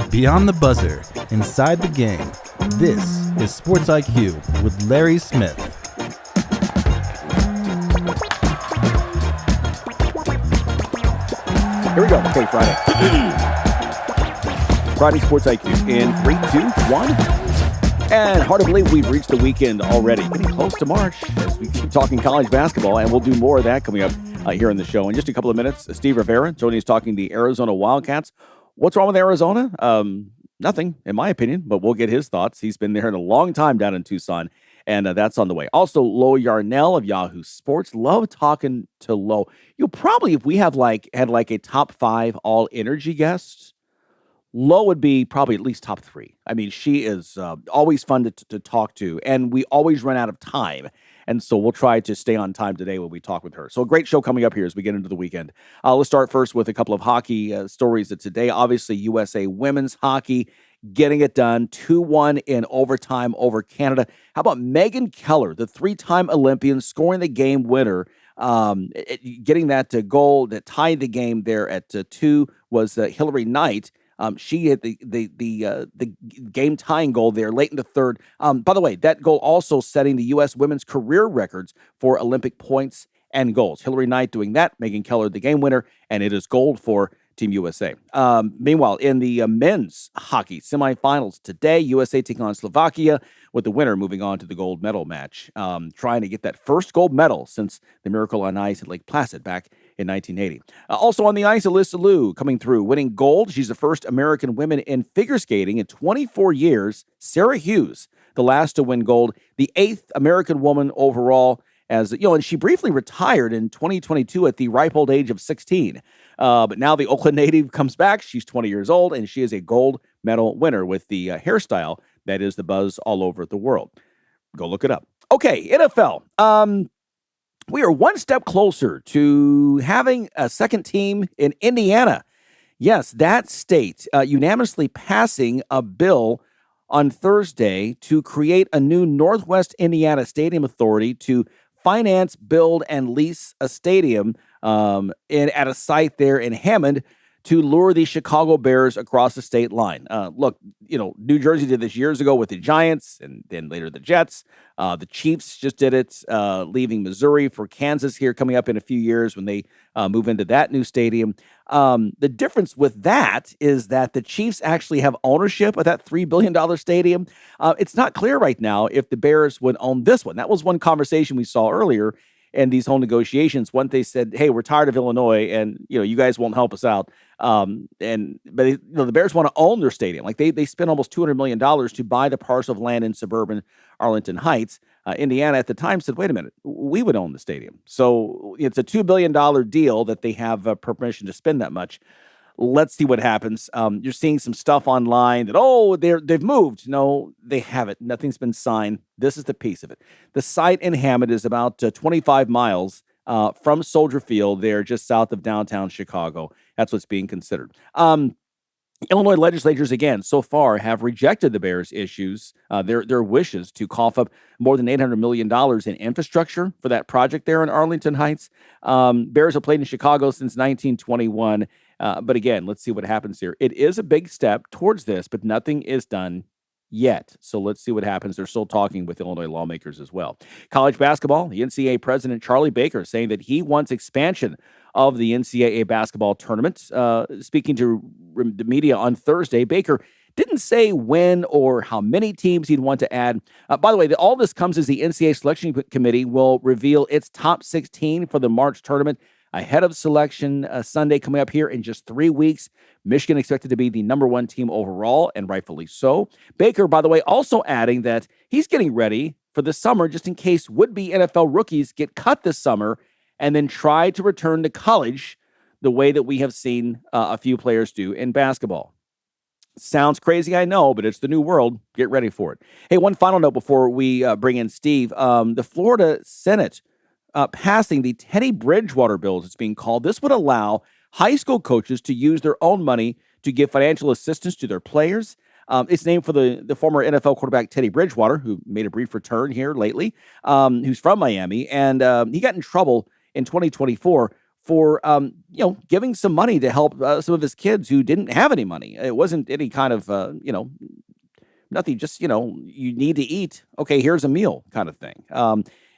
Beyond the buzzer, inside the game, this is Sports IQ with Larry Smith. Here we go. Okay, Friday. Friday Sports IQ in 3, 2, 1. And hard to believe we've reached the weekend already. Getting close to March as we keep talking college basketball, and we'll do more of that coming up here in the show. In just a couple of minutes, Steve Rivera joining us talking the Arizona Wildcats. What's wrong with Arizona? Nothing, in my opinion, but we'll get his thoughts. He's been there in a long time down in Tucson, and that's on the way. Also, Lo Yarnall of Yahoo Sports. Love talking to Lo. You'll probably, if we had a top 5 all energy guest, Lo would be probably at least top 3. I mean, she is always fun to talk to, and we always run out of time. And so we'll try to stay on time today when we talk with her. So a great show coming up here as we get into the weekend. Let's start first with a couple of hockey stories that today. Obviously, USA women's hockey getting it done, 2-1 in overtime over Canada. How about Megan Keller, the 3-time Olympian, scoring the game winner, getting that goal that tied the game there at 2 was Hillary Knight. She hit the game tying goal there late in the third. By the way, that goal also setting the U.S. women's career records for Olympic points and goals. Hillary Knight doing that, Megan Keller the game winner, and it is gold for Team USA. Meanwhile, in the men's hockey semifinals today, USA taking on Slovakia, with the winner moving on to the gold medal match, trying to get that first gold medal since the Miracle on Ice at Lake Placid back in 1980. Also on the ice, Alyssa Liu coming through, winning gold. She's the first American woman in figure skating in 24 years. Sarah Hughes, the last to win gold, the 8th American woman overall. And she briefly retired in 2022 at the ripe old age of 16. But now the Oakland native comes back. She's 20 years old, and she is a gold medal winner with the hairstyle that is the buzz all over the world. Go look it up. Okay, NFL. We are one step closer to having a second team in Indiana. Yes, that state unanimously passing a bill on Thursday to create a new Northwest Indiana Stadium Authority to finance, build, and lease a stadium at a site there in Hammond to lure the Chicago Bears across the state line. Look, New Jersey did this years ago with the Giants and then later the Jets. The Chiefs just did it, leaving Missouri for Kansas here coming up in a few years when they move into that new stadium. The difference with that is that the Chiefs actually have ownership of that $3 billion stadium. It's not clear right now if the Bears would own this one. That was one conversation we saw earlier in these whole negotiations. When they said, hey, we're tired of Illinois and, you guys won't help us out. But the Bears want to own their stadium. Like they spent almost $200 million to buy the parcel of land in suburban Arlington Heights. Indiana at the time said, wait a minute, we would own the stadium. So it's a $2 billion deal that they have permission to spend that much. Let's see what happens. You're seeing some stuff online that, they've moved. No, they haven't. Nothing's been signed. This is the piece of it. The site in Hammond is about 25 miles from Soldier Field there, just south of downtown Chicago. That's what's being considered. Illinois legislators, again, so far have rejected the Bears' issues, their wishes to cough up more than $800 million in infrastructure for that project there in Arlington Heights. Bears have played in Chicago since 1921. But again, let's see what happens here. It is a big step towards this, but nothing is done yet. So let's see what happens. They're still talking with Illinois lawmakers as well. College basketball, the NCAA president, Charlie Baker, saying that he wants expansion of the NCAA basketball tournament. Speaking to the media on Thursday, Baker didn't say when or how many teams he'd want to add. By the way, all this comes as the NCAA selection committee will reveal its top 16 for the March tournament ahead of selection Sunday coming up here in just 3 weeks. Michigan expected to be the number 1 team overall, and rightfully so. Baker, by the way, also adding that he's getting ready for the summer just in case would-be NFL rookies get cut this summer and then try to return to college the way that we have seen a few players do in basketball. Sounds crazy, I know, but it's the new world. Get ready for it. Hey, one final note before we bring in Steve. The Florida Senate passing the Teddy Bridgewater bill, as it's being called. This would allow high school coaches to use their own money to give financial assistance to their players. It's named for the former NFL quarterback Teddy Bridgewater, who made a brief return here lately, who's from Miami. And he got in trouble in 2024 for giving some money to help some of his kids who didn't have any money. It wasn't any kind of nothing, just you need to eat. Okay, here's a meal kind of thing.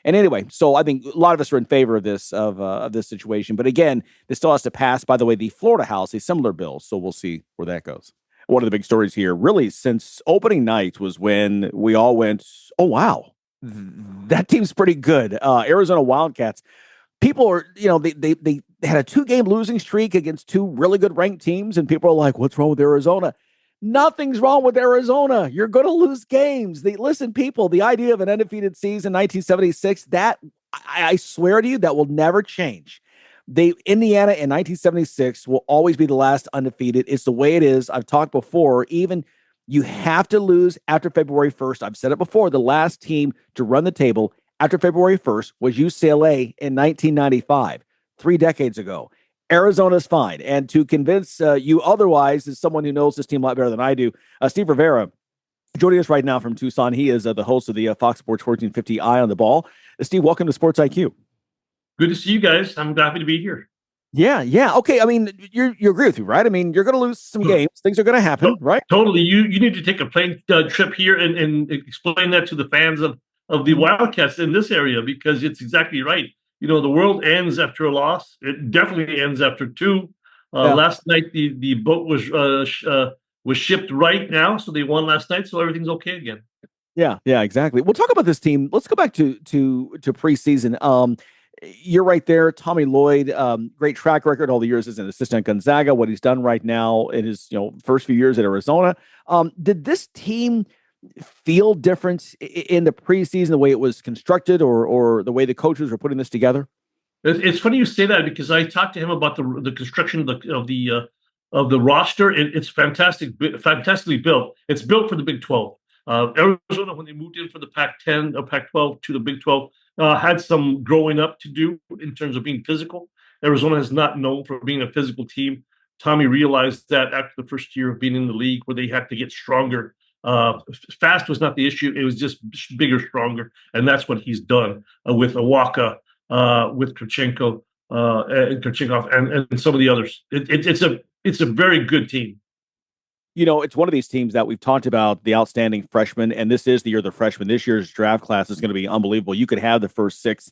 And anyway, so I think a lot of us are in favor of this situation. But again, this still has to pass, by the way, the Florida House, a similar bill. So we'll see where that goes. One of the big stories here, really, since opening night was when we all went, oh, wow, that team's pretty good. Arizona Wildcats. People are, they had a 2-game losing streak against 2 really good ranked teams. And people are like, what's wrong with Arizona? Nothing's wrong with Arizona. You're going to lose games. Listen, people, the idea of an undefeated season, 1976, that I swear to you, that will never change. Indiana in 1976 will always be the last undefeated. It's the way it is. I've talked before. Even you have to lose after February 1st. I've said it before. The last team to run the table after February 1st was UCLA in 1995, 3 decades ago. Arizona's fine. And to convince you otherwise, as someone who knows this team a lot better than I do, Steve Rivera, joining us right now from Tucson. He is the host of the Fox Sports 1450 Eye on the Ball. Steve, welcome to Sports IQ. Good to see you guys. I'm happy to be here. Yeah. Okay. I mean, you agree with me, right? I mean, you're going to lose some games. Things are going to happen, right? Totally. You need to take a plane trip here and explain that to the fans of the Wildcats in this area, because it's exactly right. The world ends after a loss. It definitely ends after 2. Last night, the boat was shipped right now, so they won last night, so everything's okay again. Yeah, exactly. We'll talk about this team. Let's go back to preseason. You're right there, Tommy Lloyd. Great track record all the years as an assistant at Gonzaga. What he's done right now in his first few years at Arizona. Did this team feel different in the preseason, the way it was constructed, or the way the coaches were putting this together? It's funny you say that, because I talked to him about the construction of the roster. It's fantastically built. It's built for the Big 12. Arizona, when they moved in for the Pac-10 or Pac-12 to the Big 12, had some growing up to do in terms of being physical. Arizona is not known for being a physical team. Tommy realized that after the first year of being in the league, where they had to get stronger. Fast was not the issue. It was just bigger, stronger. And that's what he's done with Awaka, with Kurchenko, and Kurchenkov, and some of the others. It's a very good team. It's one of these teams that we've talked about, the outstanding freshmen, and this is the year of the freshmen. This year's draft class is going to be unbelievable. You could have the first 6,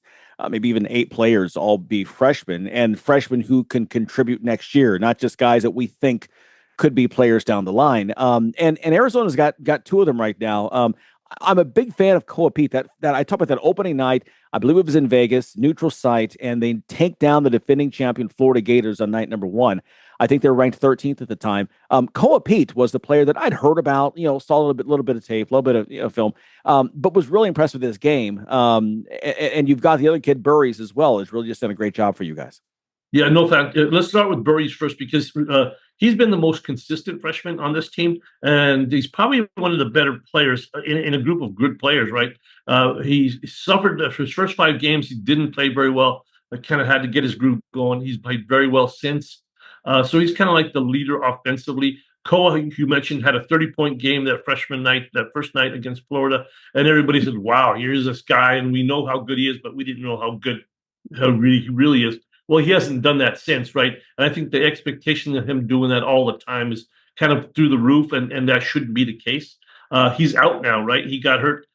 maybe even 8 players all be freshmen, and freshmen who can contribute next year, not just guys that we think could be players down the line. And Arizona's got 2 of them right now. I'm a big fan of Koa Pete. That I talked about that opening night. I believe it was in Vegas, neutral site, and they take down the defending champion Florida Gators on night number 1. I think they were ranked 13th at the time. Koa Pete was the player that I'd heard about, saw a little bit of tape, a little bit of film, but was really impressed with this game. And you've got the other kid, Burries, as well, has really just done a great job for you guys. Yeah, no fact. Let's start with Burries first, because he's been the most consistent freshman on this team, and he's probably one of the better players in a group of good players, right? He suffered for his first 5 games. He didn't play very well. Kind of had to get his group going. He's played very well since. So he's kind of like the leader offensively. Koa, you mentioned, had a 30-point game that first night against Florida, and everybody said, wow, here's this guy, and we know how good he is, but we didn't know how he really is. Well, he hasn't done that since, right? And I think the expectation of him doing that all the time is kind of through the roof, and that shouldn't be the case. He's out now, right? He got hurt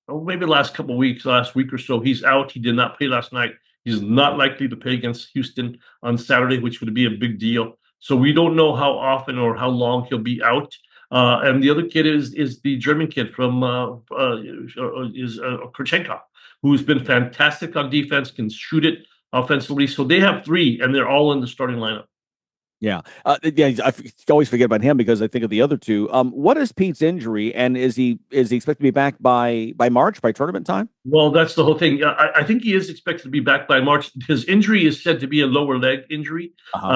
maybe last week or so. He's out. He did not play last night. He's not likely to play against Houston on Saturday, which would be a big deal. So we don't know how often or how long he'll be out. And the other kid is the German kid from Kurchenkov, who's been fantastic on defense, can shoot it offensively. So they have 3, and they're all in the starting lineup. Yeah. I always forget about him because I think of the other 2. What is Pete's injury, and is he expected to be back by March, by tournament time? Well, that's the whole thing. I think he is expected to be back by March. His injury is said to be a lower leg injury.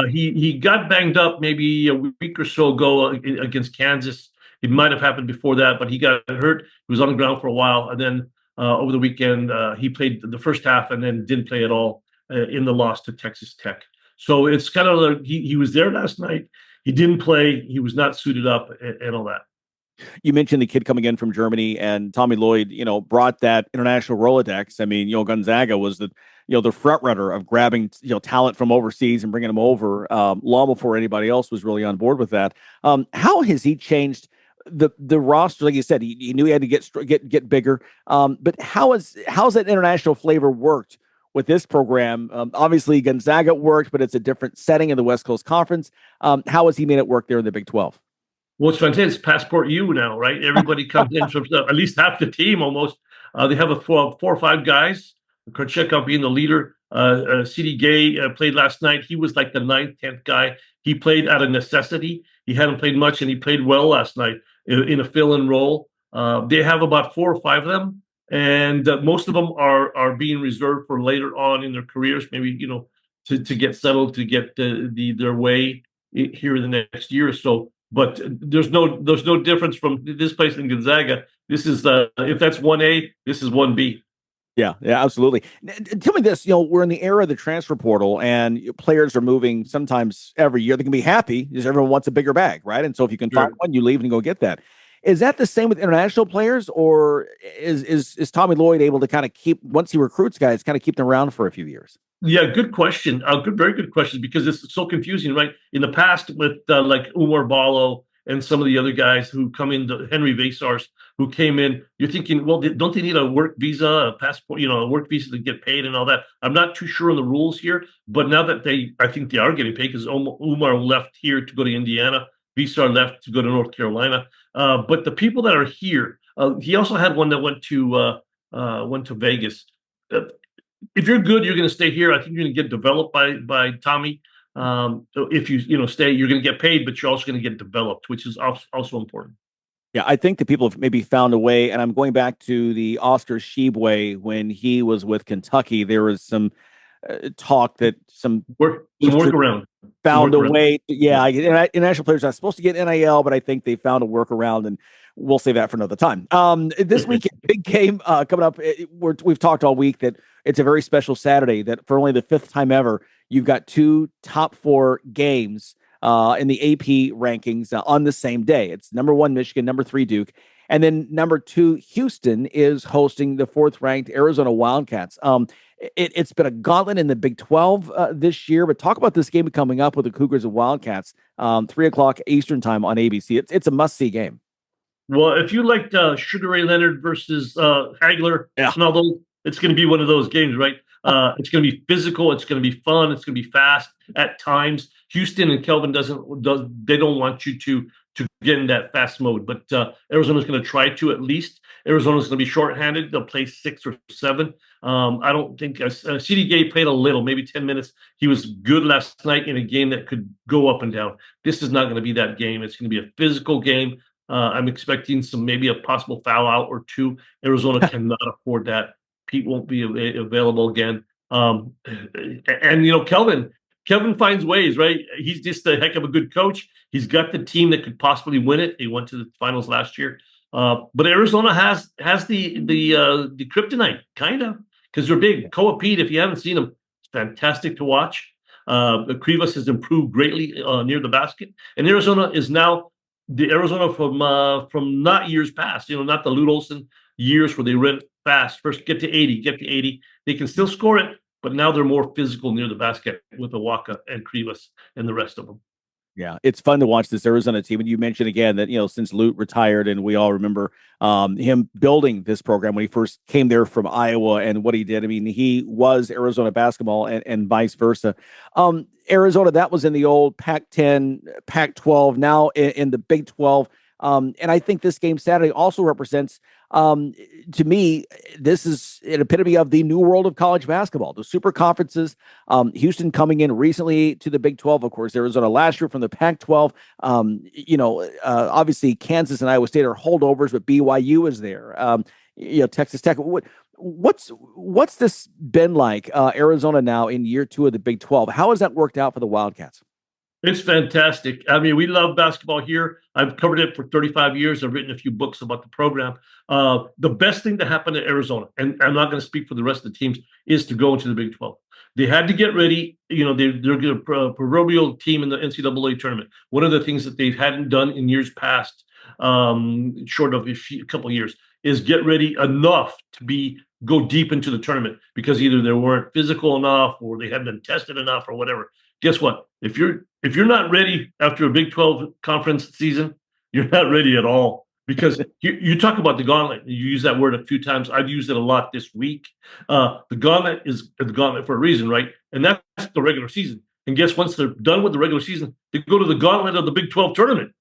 He got banged up maybe a week or so ago against Kansas. It might have happened before that, but he got hurt. He was on the ground for a while, and then over the weekend he played the first half and then didn't play at all in the loss to Texas Tech. So it's kind of like he was there last night. He didn't play. He was not suited up and all that. You mentioned the kid coming in from Germany, and Tommy Lloyd, brought that international Rolodex. I mean, Gonzaga was the the front runner of grabbing, talent from overseas and bringing them over long before anybody else was really on board with that. How has he changed the roster? Like you said, he knew he had to get bigger. But how's that international flavor worked with this program? Obviously Gonzaga worked, but it's a different setting in the West Coast Conference. How has he made it work there in the Big 12? Well, it's fantastic. It's Passport U now, right? Everybody comes in from at least half the team almost. They have four or five guys. Korchekov being the leader. C.D. Gay played last night. He was like the 9th, 10th guy. He played out of necessity. He hadn't played much, and he played well last night in a fill-in role. They have about 4 or 5 of them, and most of them are being reserved for later on in their careers, maybe to get settled, to get their way here in the next year or so. But there's no difference from this place in Gonzaga. This is if that's 1A, this is 1B. Yeah, absolutely. Tell me this, we're in the era of the transfer portal, and players are moving sometimes every year. They can be happy because everyone wants a bigger bag, right? And so if you can find one, you leave and go get that. Is that the same with international players, or is Tommy Lloyd able to kind of keep, once he recruits guys, kind of keep them around for a few years? Yeah, good question. Very good question, because it's so confusing, right? In the past, with like Umar Ballo and some of the other guys who come in, Henry Vasars, who came in, you're thinking, well, don't they need a work visa, a passport, a work visa to get paid and all that? I'm not too sure on the rules here, but now that I think they are getting paid, because Umar left here to go to Indiana, Visar left to go to North Carolina. But the people that are here, he also had one that went to Vegas. If you're good, you're going to stay here. I think you're going to get developed by Tommy. If you stay, you're going to get paid, but you're also going to get developed, which is also important. Yeah, I think that people have maybe found a way, and I'm going back to the Oscar Tshiebwe when he was with Kentucky. There was some talk that some workaround found a way. International players are supposed to get NIL, but I think they found a workaround, and we'll save that for another time. This weekend, big game coming up. We've talked all week that it's a very special Saturday, that for only the 5th time ever, you've got 2 top 4 games in the AP rankings on the same day. It's number 1 Michigan, number 3 Duke, and then number 2 Houston is hosting the 4th ranked Arizona Wildcats. It's been a gauntlet in the Big 12 this year, but talk about this game coming up with the Cougars and Wildcats, 3:00 Eastern time on ABC. It's a must-see game. Well, if you liked Sugar Ray Leonard versus Hagler, it's going to be one of those games, right? It's going to be physical. It's going to be fun. It's going to be fast at times. Houston and Kelvin they don't want you to get in that fast mode, but Arizona's going to try to at least. Arizona's going to be shorthanded. They'll play 6 or 7. I don't think C.D. Gay played a little, maybe 10 minutes. He was good last night in a game that could go up and down. This is not going to be that game. It's going to be a physical game. I'm expecting maybe a possible foul out or 2. Arizona cannot afford that. Pete won't be available again. And Kelvin finds ways, right? He's just a heck of a good coach. He's got the team that could possibly win it. They went to the finals last year. But Arizona has the kryptonite, kind of, because they're big. Koa Pete, if you haven't seen him, it's fantastic to watch. Krivas has improved greatly near the basket. And Arizona is now the Arizona from not years past, not the Lute Olson years where they ran fast. First, get to 80. They can still score it, but now they're more physical near the basket with Awaka and Krivas and the rest of them. Yeah, it's fun to watch this Arizona team. And you mentioned again that, since Lute retired, and we all remember him building this program when he first came there from Iowa and what he did. I mean, he was Arizona basketball and vice versa. Arizona, that was in the old Pac-10, Pac-12, now in the Big 12. And I think this game Saturday also represents, to me, this is an epitome of the new world of college basketball. The super conferences, Houston coming in recently to the Big 12, of course, Arizona last year from the Pac-12. Obviously Kansas and Iowa State are holdovers, but BYU is there. Texas Tech. What's this been like, Arizona now in year 2 of the Big 12? How has that worked out for the Wildcats? It's fantastic. I mean, we love basketball here. I've covered it for 35 years. I've written a few books about the program. The best thing to happen to Arizona, and I'm not going to speak for the rest of the teams, is to go into the Big 12. They had to get ready. They're a proverbial team in the NCAA tournament. One of the things that they hadn't done in years past, short of a couple of years, is get ready enough to go deep into the tournament because either they weren't physical enough or they hadn't been tested enough or whatever. Guess what? If you're not ready after a Big 12 conference season, you're not ready at all. Because you talk about the gauntlet, you use that word a few times. I've used it a lot this week. The gauntlet is the gauntlet for a reason, right? And that's the regular season. And guess once they're done with the regular season, they go to the gauntlet of the Big 12 tournament.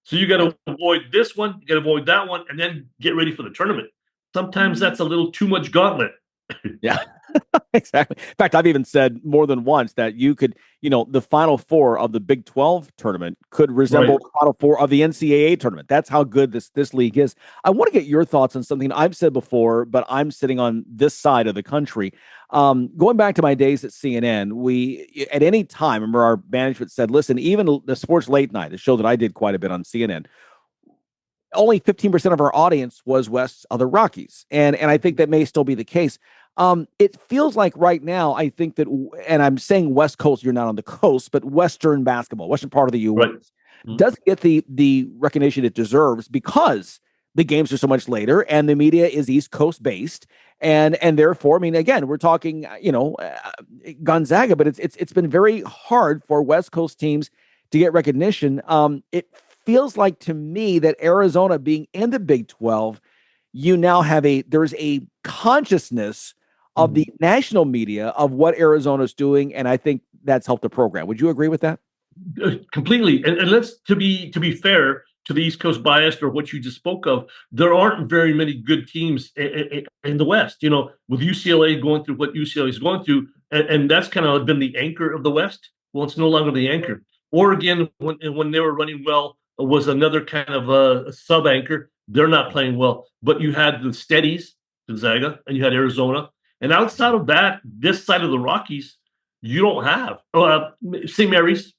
So you got to avoid this one, you got to avoid that one, and then get ready for the tournament. Sometimes that's a little too much gauntlet. Yeah, exactly. In fact, I've even said more than once that you could, the Final Four of the Big 12 tournament could resemble the Final Four of the NCAA tournament. That's how good this league is. I want to get your thoughts on something I've said before, but I'm sitting on this side of the country. Going back to my days at CNN, we, at any time, remember our management said, listen, even the Sports Late Night, the show that I did quite a bit on CNN, only 15% of our audience was west of the Rockies. And I think that may still be the case. It feels like right now, I think that, and I'm saying West Coast, you're not on the coast, but Western basketball, Western part of the U.S. doesn't get the recognition it deserves because the games are so much later and the media is East Coast based. And therefore, I mean, again, we're talking, Gonzaga, but it's been very hard for West Coast teams to get recognition. It feels like to me that Arizona being in the Big 12, you now have there's a consciousness of the national media of what Arizona's doing, and I think that's helped the program. Would you agree with that? Completely. And let's to be fair to the East Coast bias or what you just spoke of, there aren't very many good teams in the West. With UCLA going through what UCLA is going through, and that's kind of been the anchor of the West. Well, it's no longer the anchor. Oregon, when they were running well, was another kind of a sub anchor. They're not playing well, but you had the steadies, Gonzaga, and you had Arizona. And outside of that, this side of the Rockies, you don't have St. Mary's,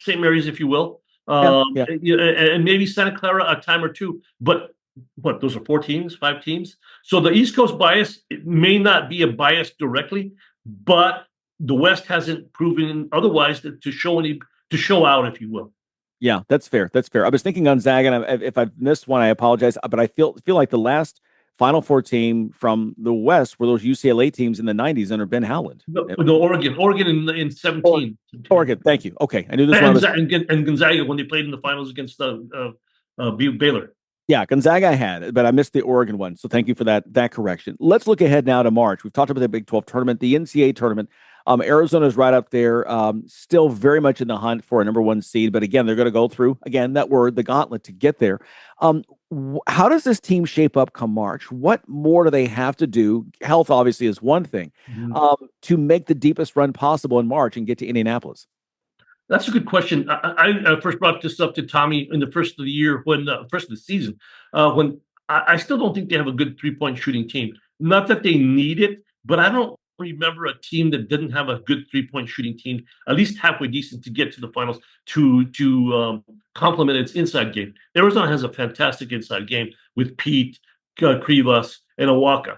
if you will, and maybe Santa Clara a time or two. But those are 5 teams. So the East Coast bias, it may not be a bias directly, but the West hasn't proven otherwise to show out, if you will. Yeah, that's fair. I was thinking Gonzaga, and if I've missed one, I apologize. But I feel like the last Final Four team from the West were those UCLA teams in the 90s under Ben Howland. No, Oregon in 17. Oregon, thank you. Okay, I knew this one. And Gonzaga when they played in the finals against Baylor. Yeah, Gonzaga I had, but I missed the Oregon one. So thank you for that correction. Let's look ahead now to March. We've talked about the Big 12 tournament, the NCAA tournament. Arizona's right up there, still very much in the hunt for a number 1 seed. But again, they're going to go through, again, that word, the gauntlet, to get there. How does this team shape up come March? What more do they have to do? Health, obviously, is one thing, to make the deepest run possible in March and get to Indianapolis. That's a good question. I first brought this up to Tommy in the first of the year, first of the season, when I still don't think they have a good 3-point shooting team. Not that they need it, but I don't remember a team that didn't have a good 3-point shooting team, at least halfway decent to get to the finals to complement its inside game. Arizona has a fantastic inside game with Pete, Krivas, and Awaka.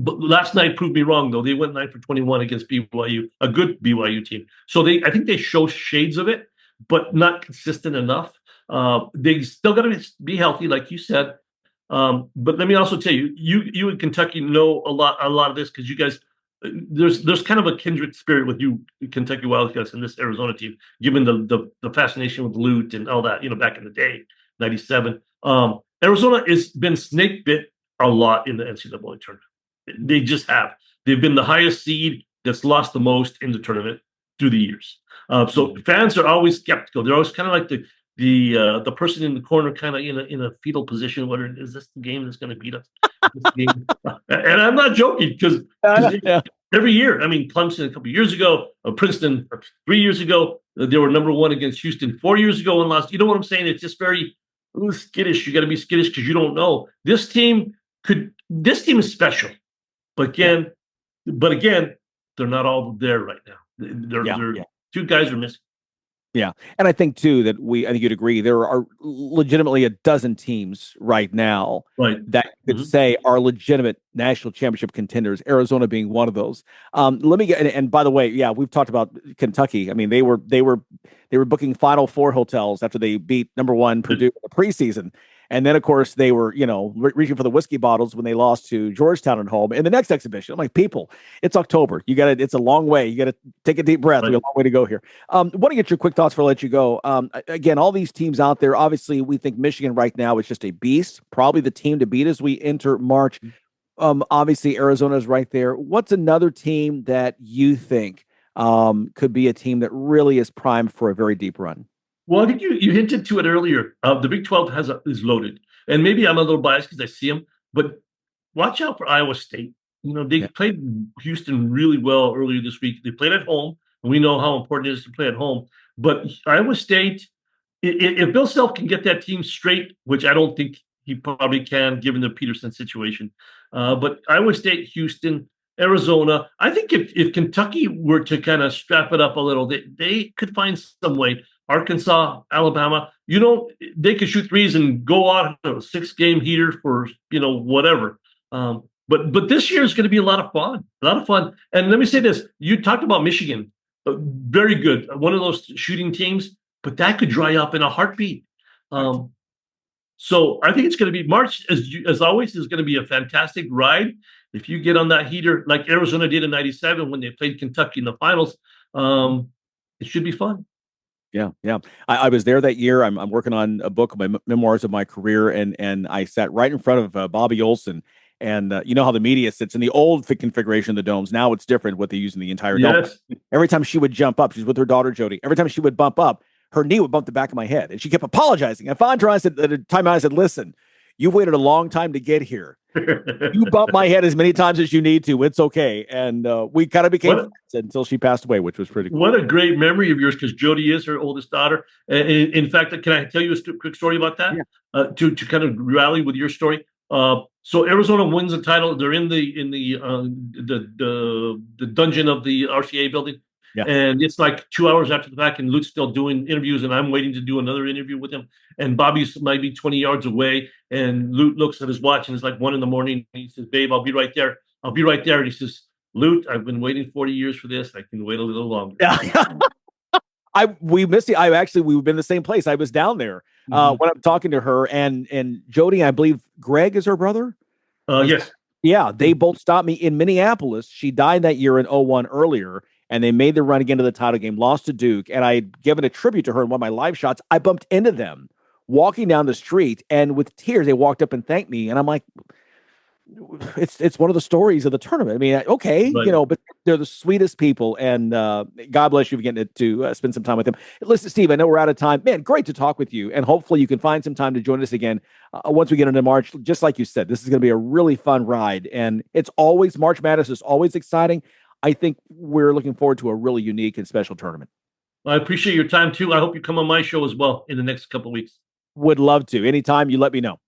But last night proved me wrong, though. They went 9 for 21 against BYU, a good BYU team. So I think they show shades of it, but not consistent enough. They still got to be healthy, like you said. But let me also tell you, you in Kentucky know a lot of this because you guys, there's kind of a kindred spirit with you, Kentucky Wildcats, and this Arizona team, given the fascination with loot and all that, back in the day, 97. Arizona has been snake bit a lot in the NCAA tournament. They just have. They've been the highest seed that's lost the most in the tournament through the years. So fans are always skeptical. They're always kind of like the person in the corner, kind of in a fetal position. Whether is this the game that's going to beat us? And I'm not joking because every year, I mean, Clemson a couple of years ago, Princeton 3 years ago, they were number 1 against Houston 4 years ago and lost. You know what I'm saying? It's just very skittish. You got to be skittish because you don't know. This team is special. But again, they're not all there right now. 2 guys are missing. Yeah. And I think too I think you'd agree there are legitimately a dozen teams right now that could say are legitimate national championship contenders, Arizona being one of those. Let me get, and by the way, we've talked about Kentucky. I mean, they were booking Final Four hotels after they beat number 1 Purdue in the preseason. And then, of course, they were, reaching for the whiskey bottles when they lost to Georgetown at home in the next exhibition. I'm like, people, it's October. It's a long way. You got to take a deep breath. Right. We have a long way to go here. Want to get your quick thoughts before I let you go. Again, all these teams out there, obviously, we think Michigan right now is just a beast, probably the team to beat as we enter March. Obviously, Arizona is right there. What's another team that you think could be a team that really is primed for a very deep run? Well, I think you hinted to it earlier. The Big 12 is loaded, and maybe I'm a little biased because I see them, but watch out for Iowa State. They played Houston really well earlier this week. They played at home, and we know how important it is to play at home. But Iowa State, if Bill Self can get that team straight, which I don't think he probably can, given the Peterson situation, but Iowa State, Houston, Arizona, I think if Kentucky were to kind of strap it up a little, they could find some way. Arkansas, Alabama, they could shoot threes and go out on a 6-game heater for, whatever. But this year is going to be a lot of fun. And let me say this: you talked about Michigan, very good, one of those shooting teams, but that could dry up in a heartbeat. So I think it's going to be March, as always, is going to be a fantastic ride. If you get on that heater like Arizona did in '97 when they played Kentucky in the finals, it should be fun. Yeah. I was there that year. I'm working on a book of my memoirs of my career, and I sat right in front of Bobby Olson. And you know how the media sits in the old configuration of the domes. Now it's different what they use in the entire dome. Every time she would jump up, she's with her daughter Jody. Every time she would bump up, her knee would bump the back of my head, and she kept apologizing. And finally, I said at a time, I said, "Listen, you've waited a long time to get here. You bump my head as many times as you need to. It's okay." And we kind of became friends until she passed away, which was pretty cool. What a great memory of yours, because Jody is her oldest daughter. In fact, can I tell you a quick story about that? Yeah. To kind of rally with your story. So Arizona wins the title. They're in the dungeon of the RCA building. Yeah. And it's like 2 hours after the fact, and Luke's still doing interviews, and I'm waiting to do another interview with him. And Bobby's maybe 20 yards away, and Luke looks at his watch, and it's like 1 a.m. And he says, "Babe, I'll be right there. I'll be right there." And he says, "Luke, I've been waiting 40 years for this. I can wait a little longer." Yeah. We missed it. We've been in the same place. I was down there when I'm talking to her, and Jody, I believe Greg is her brother. Yes. Yeah, they both stopped me in Minneapolis. She died that year in 2001 earlier, and they made the run again to the title game, lost to Duke, and I had given a tribute to her in one of my live shots. I bumped into them walking down the street, and with tears, they walked up and thanked me, and I'm like, it's one of the stories of the tournament. I mean, okay, right. But they're the sweetest people, and God bless you for getting to spend some time with them. Listen, Steve, I know we're out of time. Man, great to talk with you, and hopefully you can find some time to join us again once we get into March. Just like you said, this is going to be a really fun ride, and it's always March Madness is always exciting. I think we're looking forward to a really unique and special tournament. I appreciate your time too. I hope you come on my show as well in the next couple of weeks. Would love to. Anytime you let me know.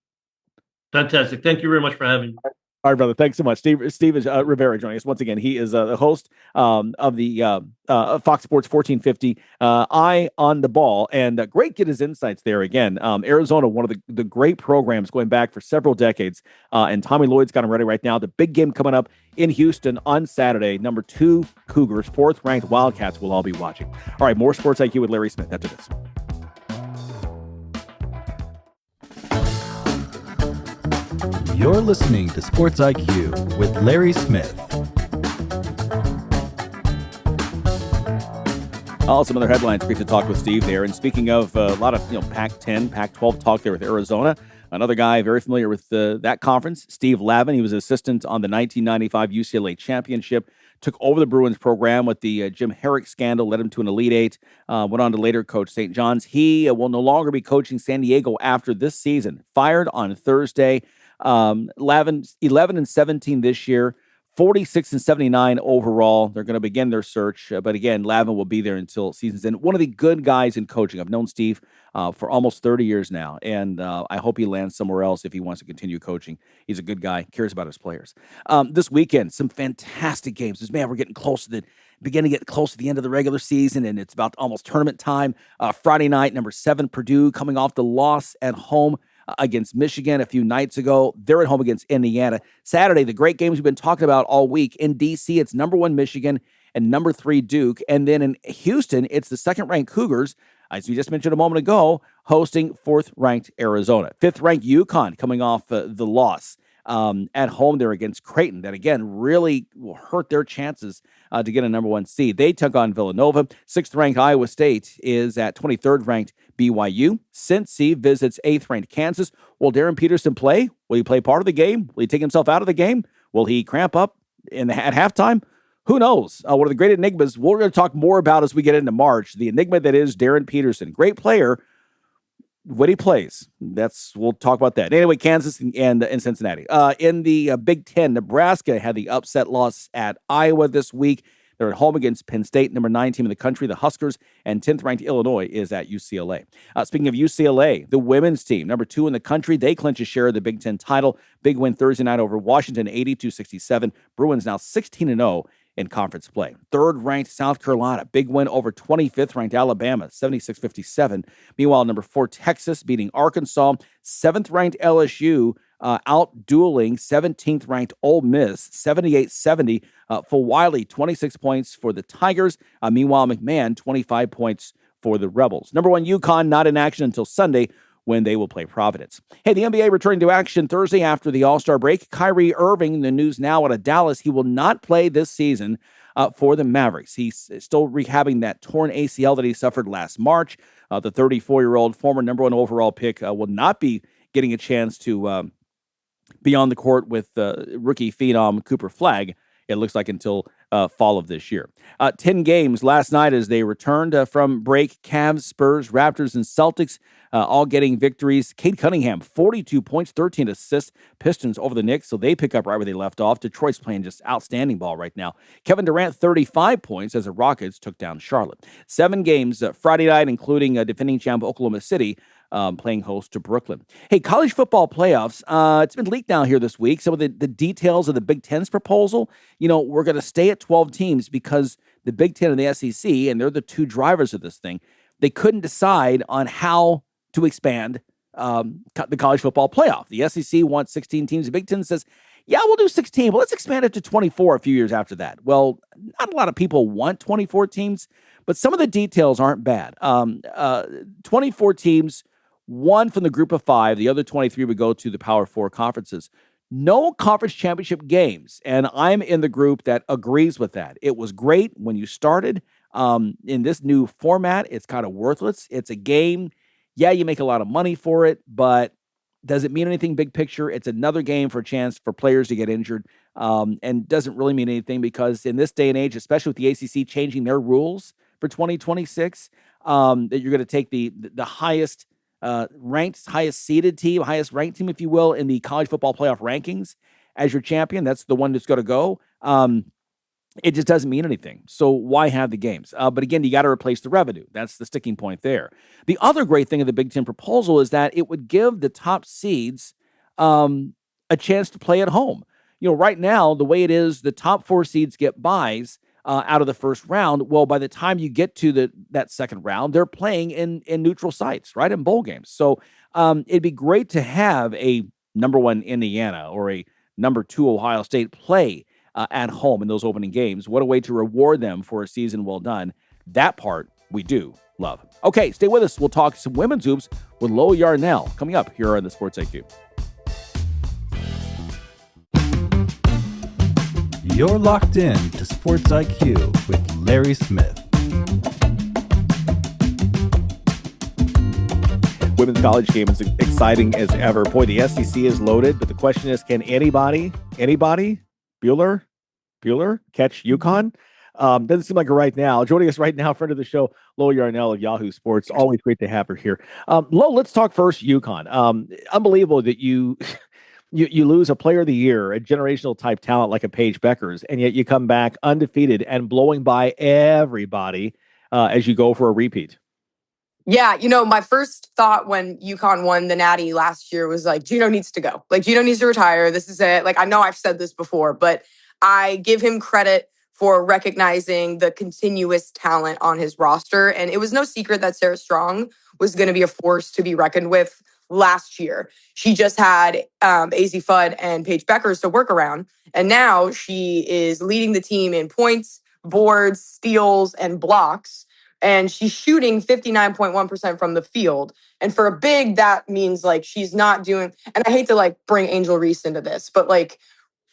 Fantastic. Thank you very much for having me. All right, brother. Thanks so much. Steve is Rivera joining us once again. He is the host of the Fox Sports 1450 Eye on the Ball, and great get his insights there again. Arizona, one of the great programs going back for several decades, and Tommy Lloyd's got him ready right now. The big game coming up in Houston on Saturday. Number 2 Cougars, 4th ranked Wildcats. We'll all be watching. All right, more Sports IQ with Larry Smith after this. You're listening to Sports IQ with Larry Smith. Some other headlines. Great to talk with Steve there. And speaking of a lot of Pac-10, Pac-12 talk there with Arizona. Another guy very familiar with that conference, Steve Lavin. He was assistant on the 1995 UCLA championship. Took over the Bruins program with the Jim Herrick scandal, led him to an Elite Eight, went on to later coach St. John's. He will no longer be coaching San Diego after this season. Fired on Thursday. Lavin, 11-17 this year, 46-79 overall. They're going to begin their search, but again, Lavin will be there until season's end. One of the good guys in coaching. I've known Steve for almost 30 years now, and I hope he lands somewhere else if he wants to continue coaching. He's a good guy, cares about his players. This weekend, some fantastic games. Man, we're getting close to beginning to get close to the end of the regular season, and it's about almost tournament time. Friday night, number 7 Purdue coming off the loss at home against Michigan a few nights ago. They're at home against Indiana. Saturday, the great games we've been talking about all week. In D.C., it's number 1 Michigan and number 3 Duke. And then in Houston, it's the second-ranked Cougars as we just mentioned a moment ago, hosting 4th-ranked Arizona. 5th-ranked UConn coming off the loss at home there against Creighton. That, again, really will hurt their chances to get a number 1 seed. They took on Villanova. 6th-ranked Iowa State is at 23rd-ranked BYU. Cincy visits 8th-ranked Kansas. Will Darren Peterson play? Will he play part of the game? Will he take himself out of the game? Will he cramp up at halftime? Who knows? One of the great enigmas we're going to talk more about as we get into March. The enigma that is Darren Peterson. Great player when he plays. We'll talk about that. Anyway, Kansas and Cincinnati. In the Big Ten, Nebraska had the upset loss at Iowa this week. They're at home against Penn State, number 9 team in the country, the Huskers, and 10th-ranked Illinois is at UCLA. Speaking of UCLA, the women's team, number 2 in the country, they clinch a share of the Big Ten title. Big win Thursday night over Washington, 82-67. Bruins now 16-0 in conference play. 3rd-ranked South Carolina, big win over 25th-ranked Alabama, 76-57. Meanwhile, number 4 Texas beating Arkansas. 7th-ranked LSU out-dueling 17th-ranked Ole Miss, 78-70. For Wiley, 26 points for the Tigers. Meanwhile, McMahon, 25 points for the Rebels. Number 1 UConn not in action until Sunday, when they will play Providence. Hey, the NBA returning to action Thursday after the All-Star break. Kyrie Irving, the news now out of Dallas, he will not play this season for the Mavericks. He's still rehabbing that torn ACL that he suffered last March. The 34-year-old former number 1 overall pick will not be getting a chance to be on the court with rookie phenom Cooper Flagg, it looks like, until fall of this year. 10 games last night as they returned from break. Cavs, Spurs, Raptors, and Celtics all getting victories. Cade Cunningham, 42 points, 13 assists. Pistons over the Knicks, so they pick up right where they left off. Detroit's playing just outstanding ball right now. Kevin Durant, 35 points as the Rockets took down Charlotte. 7 games Friday night, including defending champ Oklahoma City, playing host to Brooklyn. Hey, college football playoffs. It's been leaked now here this week. Some of the details of the Big Ten's proposal. We're going to stay at 12 teams because the Big Ten and the SEC, and they're the 2 drivers of this thing, they couldn't decide on how to expand the college football playoff. The SEC wants 16 teams. The Big Ten says, yeah, we'll do 16, but let's expand it to 24 a few years after that. Well, not a lot of people want 24 teams, but some of the details aren't bad. 24 teams, 1 from the group of 5. The other 23 would go to the Power 4 conferences. No conference championship games, and I'm in the group that agrees with that. It was great when you started. In this new format, it's kind of worthless. It's a game. Yeah, you make a lot of money for it, but does it mean anything big picture? It's another game for a chance for players to get injured, and doesn't really mean anything because in this day and age, especially with the ACC changing their rules for 2026, that you're going to take the highest ranked, highest seeded team, highest ranked team, if you will, in the college football playoff rankings as your champion. That's the one that's going to go. It just doesn't mean anything. So why have the games? But again, you got to replace the revenue. That's the sticking point there. The other great thing of the Big Ten proposal is that it would give the top seeds a chance to play at home. Right now, the way it is, the top 4 seeds get byes out of the first round. Well, by the time you get to that second round, they're playing in neutral sites, right, in bowl games. So it'd be great to have a number 1 Indiana or a number 2 Ohio State play at home in those opening games. What a way to reward them for a season well done. That part we do love. Okay, stay with us. We'll talk some women's hoops with Lo Yarnall coming up here on the Sports IQ. You're locked in to Sports IQ with Larry Smith. Women's college game is exciting as ever. Boy, the SEC is loaded, but the question is, can anybody, Bueller, catch UConn? Doesn't seem like it right now. Joining us right now, friend of the show, Lo Yarnall of Yahoo Sports. Always great to have her here. Lo, let's talk first UConn. Unbelievable that you lose a player of the year, a generational type talent like a Paige Beckers, and yet you come back undefeated and blowing by everybody as you go for a repeat. Yeah, my first thought when UConn won the Natty last year was like, Gino needs to go. Like, Gino needs to retire. This is it. Like, I know I've said this before, but I give him credit for recognizing the continuous talent on his roster. And it was no secret that Sarah Strong was going to be a force to be reckoned with last year. She just had AZ Fudd and Paige Beckers to work around. And now she is leading the team in points, boards, steals, and blocks. and she's shooting 59.1% from the field. And for a big, that means like she's not doing, and I hate to like bring Angel Reese into this, but like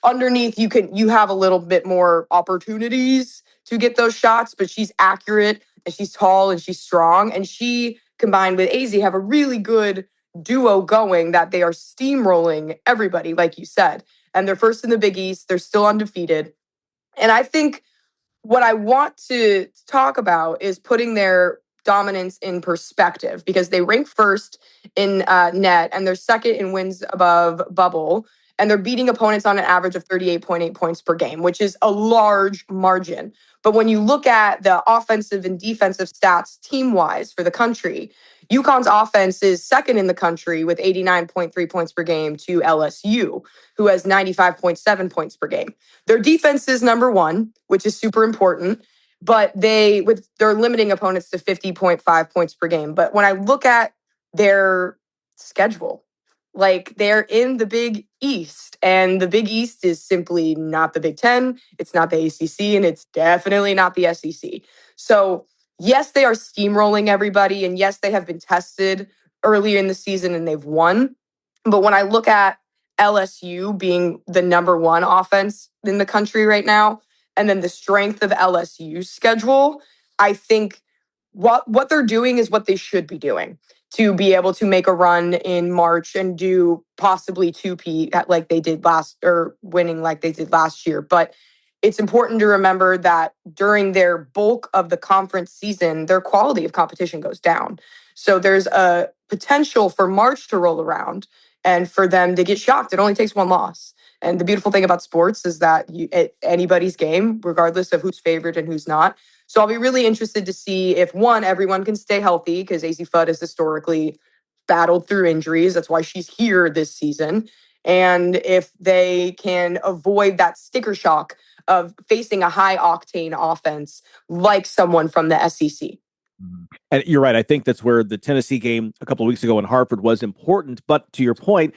underneath you have a little bit more opportunities to get those shots, but she's accurate and she's tall and she's strong. And she combined with AZ have a really good duo going that they are steamrolling everybody, like you said. And they're first in the Big East. They're still undefeated. And I think what I want to talk about is putting their dominance in perspective, because they rank first in net and they're second in wins above bubble. And they're beating opponents on an average of 38.8 points per game, which is a large margin. But when you look at the offensive and defensive stats team-wise for the country, UConn's offense is second in the country with 89.3 points per game to LSU, who has 95.7 points per game. Their defense is number one, which is super important, but they're limiting opponents to 50.5 points per game. But when I look at their schedule, like they're in the Big East, and the Big East is simply not the Big Ten. It's not the ACC, and it's definitely not the SEC. So yes, they are steamrolling everybody, and yes, they have been tested earlier in the season and they've won. But when I look at LSU being the number one offense in the country right now, and then the strength of LSU's schedule, I think what they're doing is what they should be doing to be able to make a run in March and do possibly 2-peat like they did winning like they did last year. But it's important to remember that during their bulk of the conference season, their quality of competition goes down. So there's a potential for March to roll around and for them to get shocked. It only takes one loss. And the beautiful thing about sports is that anybody's game, regardless of who's favored and who's not. So I'll be really interested to see if, one, everyone can stay healthy, because AZ Fudd has historically battled through injuries. That's why she's here this season. And if they can avoid that sticker shock of facing a high octane offense like someone from the SEC. And you're right. I think that's where the Tennessee game a couple of weeks ago in Hartford was important. But to your point,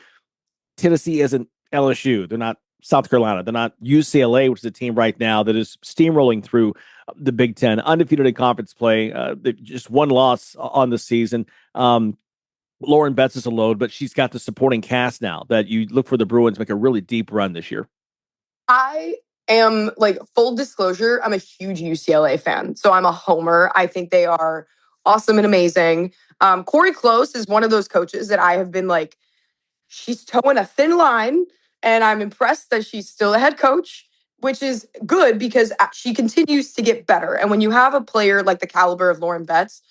Tennessee isn't LSU. They're not South Carolina. They're not UCLA, which is a team right now that is steamrolling through the Big Ten, undefeated in conference play. Just one loss on the season. Lauren Betts is a load, but she's got the supporting cast now that you look for the Bruins make a really deep run this year. I am, like, full disclosure, I'm a huge UCLA fan. So I'm a homer. I think they are awesome and amazing. Corey Close is one of those coaches that I have been like, she's towing a thin line, and I'm impressed that she's still a head coach, which is good because she continues to get better. And when you have a player like the caliber of Lauren Betts,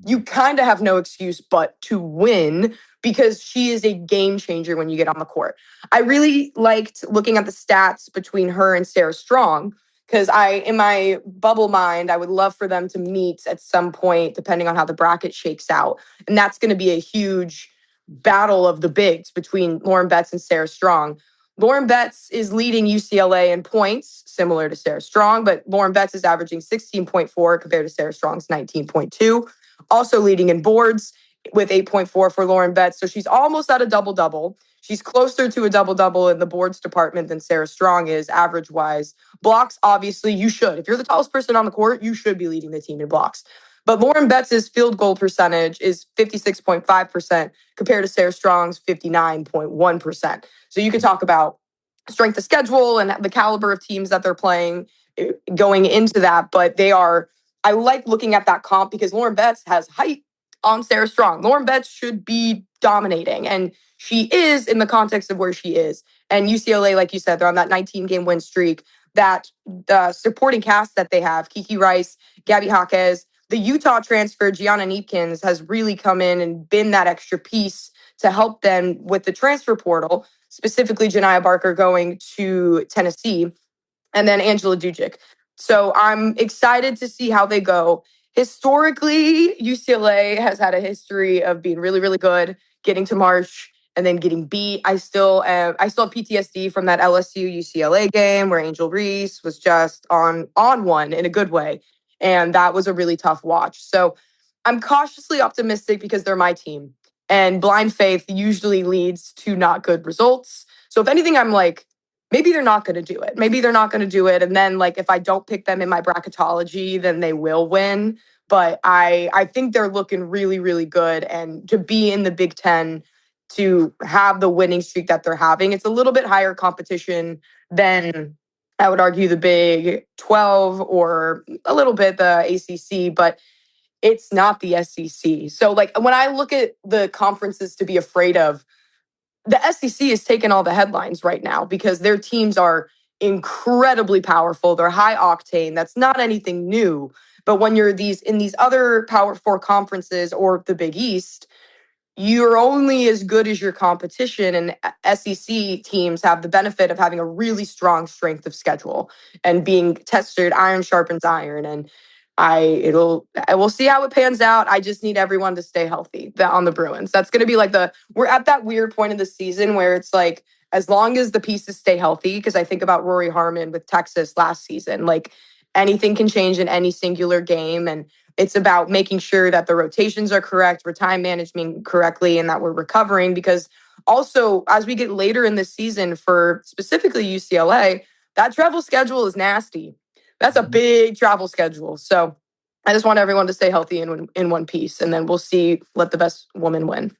you kind of have no excuse but to win, because she is a game changer when you get on the court. I really liked looking at the stats between her and Sarah Strong, because in my bubble mind, I would love for them to meet at some point, depending on how the bracket shakes out. And that's going to be a huge battle of the bigs between Lauren Betts and Sarah Strong. Lauren Betts is leading UCLA in points, similar to Sarah Strong, but Lauren Betts is averaging 16.4 compared to Sarah Strong's 19.2. Also leading in boards with 8.4 for Lauren Betts. So she's almost at a double-double. She's closer to a double-double in the boards department than Sarah Strong is, average-wise. Blocks, obviously, you should. If you're the tallest person on the court, you should be leading the team in blocks. But Lauren Betts' field goal percentage is 56.5% compared to Sarah Strong's 59.1%. So you can talk about strength of schedule and the caliber of teams that they're playing going into that. But I like looking at that comp because Lauren Betts has height on Sarah Strong. Lauren Betts should be dominating, and she is in the context of where she is. And UCLA, like you said, they're on that 19-game win streak. That the supporting cast that they have, Kiki Rice, Gabby Jaquez, the Utah transfer, Gianna Neepkins, has really come in and been that extra piece to help them with the transfer portal, specifically Janiah Barker going to Tennessee, and then Angela Dujic. So I'm excited to see how they go. Historically, UCLA has had a history of being really, really good, getting to March and then getting beat. I still have PTSD from that LSU UCLA game where Angel Reese was just on one in a good way. And that was a really tough watch. So I'm cautiously optimistic because they're my team. And blind faith usually leads to not good results. So if anything, I'm like, maybe they're not going to do it. Maybe they're not going to do it. And then, like, if I don't pick them in my bracketology, then they will win. But I think they're looking really, really good. And to be in the Big Ten, to have the winning streak that they're having, it's a little bit higher competition than, I would argue, the Big 12 or a little bit the ACC, but it's not the SEC. So, like, when I look at the conferences to be afraid of, the SEC is taking all the headlines right now because their teams are incredibly powerful. They're high octane. That's not anything new. But when you're in these other Power Four conferences or the Big East, you're only as good as your competition, and SEC teams have the benefit of having a really strong strength of schedule and being tested. Iron sharpens iron, and I will see how it pans out. I just need everyone to stay healthy on the Bruins. That's going to be like we're at that weird point of the season where it's like, as long as the pieces stay healthy, because I think about Rory Harmon with Texas last season, like anything can change in any singular game, and it's about making sure that the rotations are correct, we're time managing correctly, and that we're recovering. Because also, as we get later in the season for specifically UCLA, that travel schedule is nasty. That's a big travel schedule. So I just want everyone to stay healthy in one piece, and then we'll see, let the best woman win.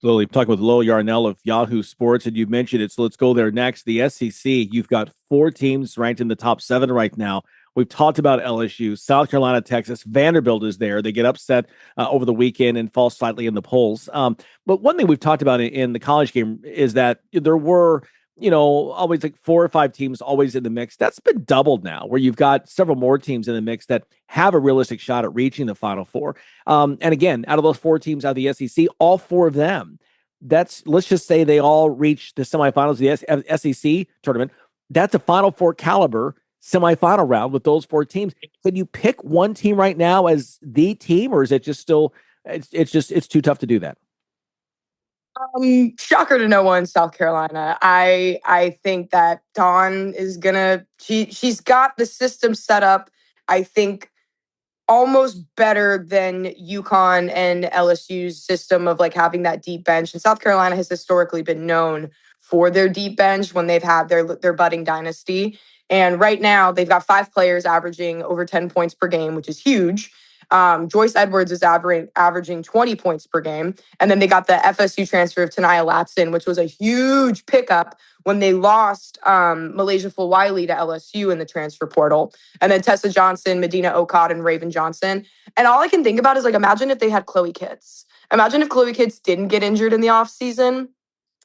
Slowly talking with Lo Yarnall of Yahoo Sports, and you mentioned it, so let's go there next. The SEC, you've got 4 teams ranked in the top 7 right now. We've talked about LSU, South Carolina, Texas. Vanderbilt is there. They get upset over the weekend and fall slightly in the polls. But one thing we've talked about in the college game is that there were, always like 4 or 5 teams always in the mix. That's been doubled now, where you've got several more teams in the mix that have a realistic shot at reaching the Final Four. And again, out of those 4 teams out of the SEC, all 4 of them, let's just say they all reach the semifinals of the SEC tournament. That's a Final Four caliber semifinal round with those 4 teams. Can you pick one team right now as the team, or is it just still, it's too tough to do that? Shocker to no one, South Carolina. I think that Dawn is she's got the system set up, I think, almost better than UConn and LSU's system of like having that deep bench. And South Carolina has historically been known for their deep bench when they've had their budding dynasty. And right now they've got 5 players averaging over 10 points per game, which is huge. Joyce Edwards is averaging 20 points per game. And then they got the FSU transfer of Tanaya Latson, which was a huge pickup when they lost Malaysia Fulwiley to LSU in the transfer portal. And then Tessa Johnson, Medina Okad, and Raven Johnson. And all I can think about is, like, imagine if they had Chloe Kitts. Imagine if Chloe Kitts didn't get injured in the offseason.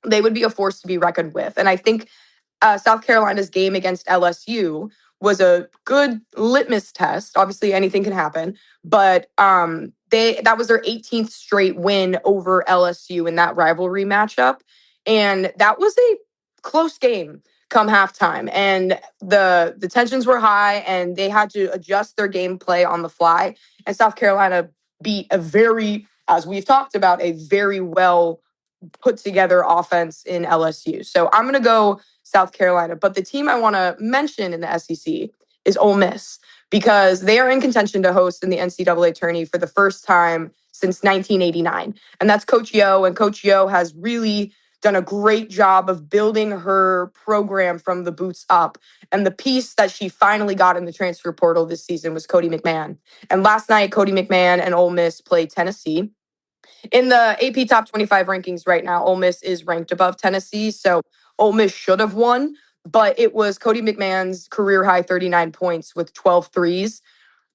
They would be a force to be reckoned with. And I think South Carolina's game against LSU was a good litmus test. Obviously, anything can happen, but that was their 18th straight win over LSU in that rivalry matchup, and that was a close game come halftime. And the tensions were high, and they had to adjust their gameplay on the fly. And South Carolina beat as we've talked about, a very well put together offense in LSU. So I'm going to go South Carolina. But the team I want to mention in the SEC is Ole Miss, because they are in contention to host in the NCAA tourney for the first time since 1989. And that's Coach Yo. And Coach Yo has really done a great job of building her program from the boots up. And the piece that she finally got in the transfer portal this season was Cody McMahon. And last night, Cody McMahon and Ole Miss played Tennessee. In the AP Top 25 rankings right now, Ole Miss is ranked above Tennessee, so Ole Miss should have won, but it was Cody McMahon's career high 39 points with 12 threes.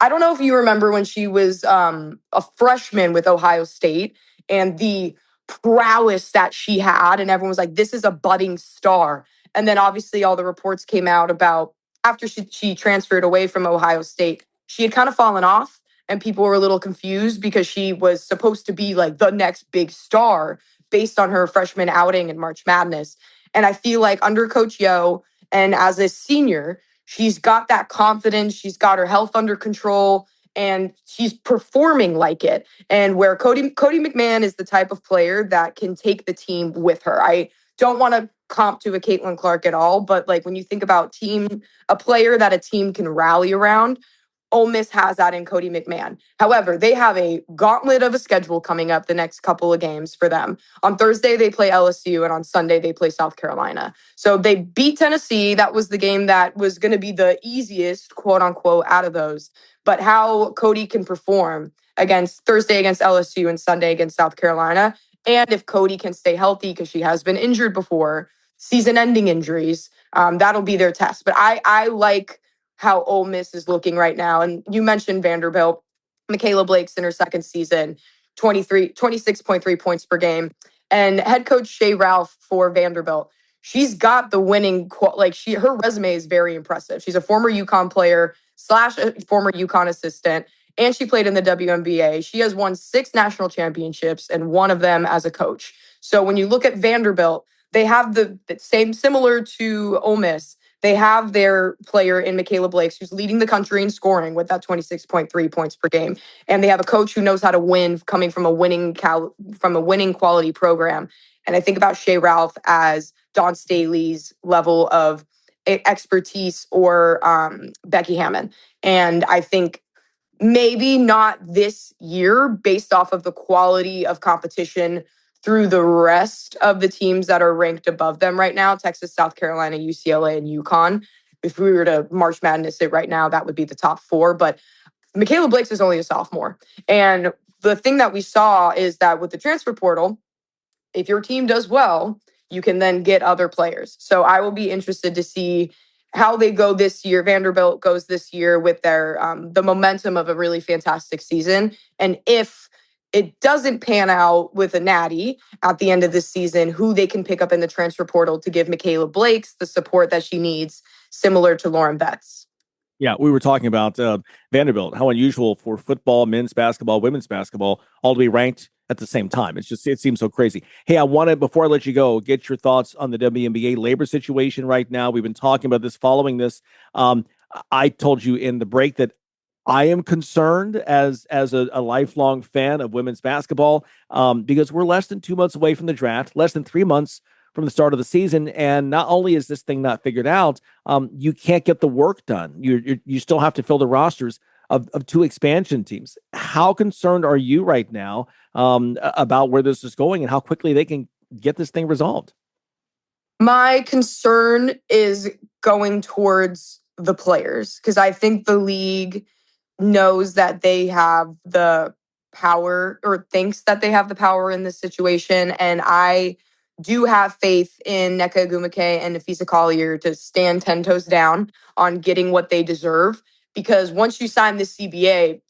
I don't know if you remember when she was a freshman with Ohio State and the prowess that she had, and everyone was like, this is a budding star. And then obviously all the reports came out about after she transferred away from Ohio State, she had kind of fallen off. And people were a little confused because she was supposed to be like the next big star based on her freshman outing in March Madness. And I feel like under Coach Yo and as a senior, she's got that confidence. She's got her health under control and she's performing like it. And where Cody McMahon is the type of player that can take the team with her. I don't want to comp to a Caitlin Clark at all, but like when you think about a player that a team can rally around, Ole Miss has that in Cody McMahon. However, they have a gauntlet of a schedule coming up the next couple of games for them. On Thursday, they play LSU, and on Sunday, they play South Carolina. So they beat Tennessee. That was the game that was going to be the easiest, quote unquote, out of those. But how Cody can perform against Thursday against LSU and Sunday against South Carolina, and if Cody can stay healthy because she has been injured before, season-ending injuries, that'll be their test. But I like how Ole Miss is looking right now. And you mentioned Vanderbilt. Michaela Blake's in her second season, 26.3 points per game. And head coach Shea Ralph for Vanderbilt, she's got the winning, her resume is very impressive. She's a former UConn player / a former UConn assistant, and she played in the WNBA. She has won 6 national championships and one of them as a coach. So when you look at Vanderbilt, they have the same, similar to Ole Miss, they have their player in Michaela Blakes, who's leading the country in scoring with that 26.3 points per game. And they have a coach who knows how to win, coming from a winning quality program. And I think about Shea Ralph as Dawn Staley's level of expertise or Becky Hammon. And I think maybe not this year based off of the quality of competition through the rest of the teams that are ranked above them right now, Texas, South Carolina, UCLA, and UConn. If we were to March Madness it right now, that would be the top 4. But Michaela Blakes is only a sophomore. And the thing that we saw is that with the transfer portal, if your team does well, you can then get other players. So I will be interested to see how they go this year. Vanderbilt goes this year with their the momentum of a really fantastic season. And if it doesn't pan out with a natty at the end of the season, who they can pick up in the transfer portal to give Michaela Blakes the support that she needs, similar to Lauren Betts. Yeah, we were talking about Vanderbilt, how unusual for football, men's basketball, women's basketball, all to be ranked at the same time. It seems so crazy. Hey, I want to, before I let you go, get your thoughts on the WNBA labor situation right now. We've been talking about this, following this. I told you in the break that I am concerned as a lifelong fan of women's basketball because we're less than 2 months away from the draft, less than 3 months from the start of the season. And not only is this thing not figured out, you can't get the work done. You still have to fill the rosters of 2 expansion teams. How concerned are you right now about where this is going and how quickly they can get this thing resolved? My concern is going towards the players, because I think the league knows that they have the power, or thinks that they have the power in this situation. And I do have faith in Nneka Ogwumike and Nafisa Collier to stand 10 toes down on getting what they deserve. Because once you sign this CBA,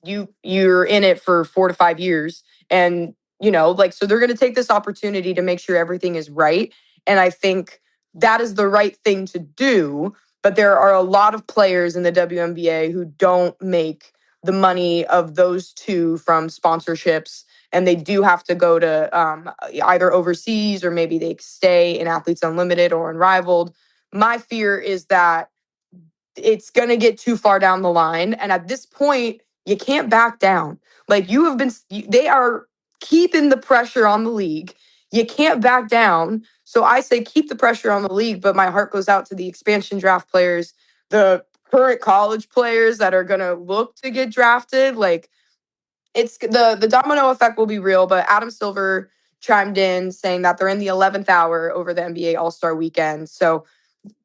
you're in it for 4 to 5 years. And, so they're going to take this opportunity to make sure everything is right. And I think that is the right thing to do. But there are a lot of players in the WNBA who don't make the money of those 2 from sponsorships, and they do have to go to either overseas, or maybe they stay in Athletes Unlimited or Unrivaled. My fear is that it's going to get too far down the line, and at this point, you can't back down. Like, they are keeping the pressure on the league. You can't back down. So I say keep the pressure on the league, but my heart goes out to the expansion draft players, the current college players that are going to look to get drafted. Like, it's the domino effect will be real. But Adam Silver chimed in saying that they're in the 11th hour over the NBA All-Star weekend. So